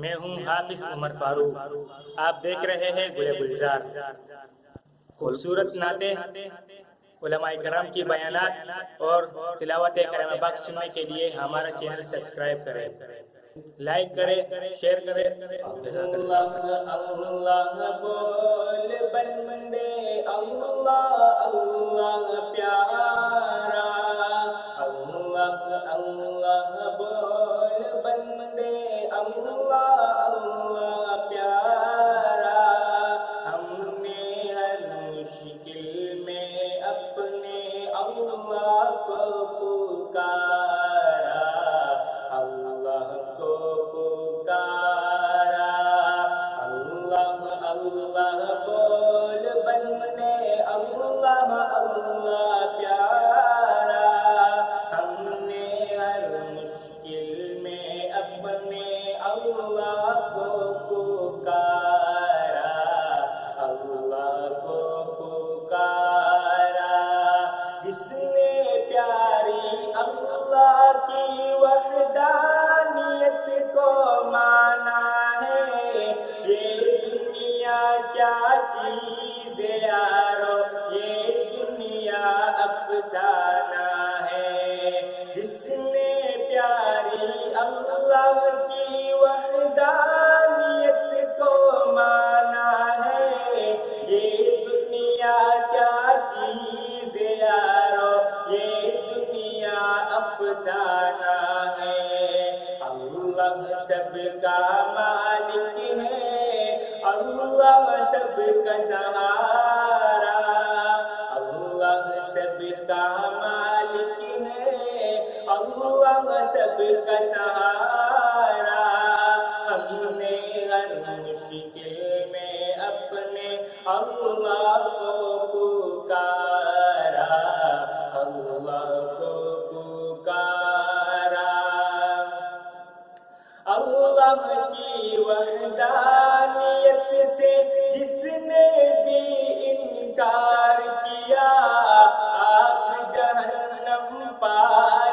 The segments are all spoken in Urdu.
میں ہوں حافظ عمر فاروق. آپ دیکھ رہے ہیں گل گلزار. خوبصورت نعتیں، علماء کرام کی بیانات اور تلاوت کلام پاک سننے کے لیے ہمارا چینل سبسکرائب کریں، لائک کریں، شیئر کریں. اللہ اللہ بول بندے، اللہ اللہ پیارا، اللہ اللہ بول بندے، اللہ اللہ پیارا. ہم نے ہر مشکل میں اپنے اللہ کو پکارا، اللہ کو پکارا. اللہ اللہ بول بندے، اللہ اللہ پیارا. ہم نے ہر مشکل میں اپنے اللہ کو پکارا، اللہ کو پکارا. جس نے پیاری اللہ کی وحدانیت کو مانا ہے، یہ دنیا کیا چیز ہے یارو، یہ دنیا افسانہ ہے. جس نے پیاری اللہ کی وحدانیت کو مانا ہے، یہ دنیا کیا چیز ہے یارو، یہ دنیا افسانہ ہے. اللہ سب کا مالک ہے، اللہ سب کا سہارا، اللہ سب کا مالک ہے، اللہ سب کا سہارا. ہم نے ہر مشکل میں اپنے اللہ کو پکارا، اللہ کو پکارا. اللہ کی وحدانیت سے جس نے بھی انکار کیا، آگ جہنم پا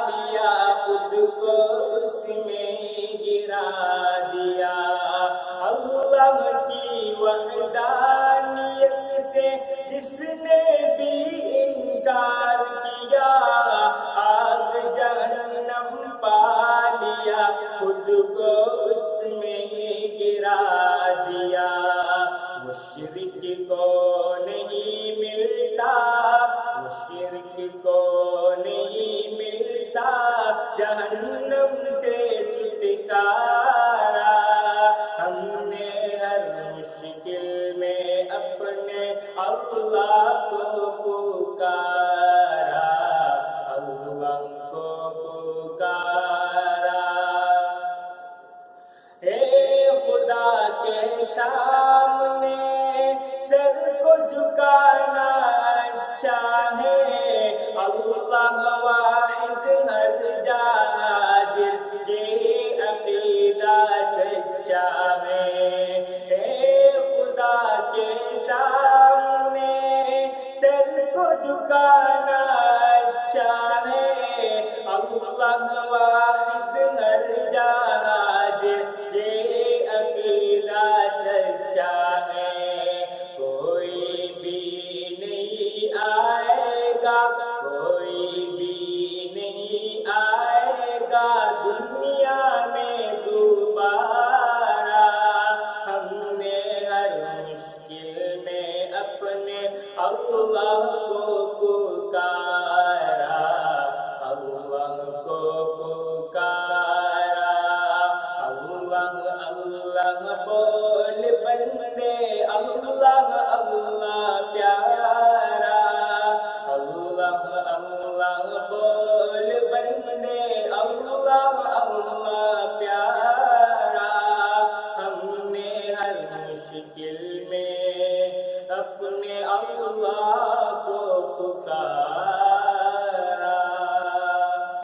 لیا، خود کو اس میں گرا دیا. اللہ کی وحدانیت سے جس نے بھی انکار کیا، آگ جہنم پا لیا، خود کو اس میں گرا دیا. مشرک کو نہیں ملتا، مشرک کو نہیں ملتا جہنم سے چھٹکارا. ہم نے ہر مشکل میں اپنے اللہ کو پکارا، اللہ کو پکارا. اے خدا کے سامنے سر کو جھکانا اچھا ہے، اللہ واحد ہر جا حاضر، یہ عقیدہ سچا ہے. اے خدا کے سامنے سر کو جھکانا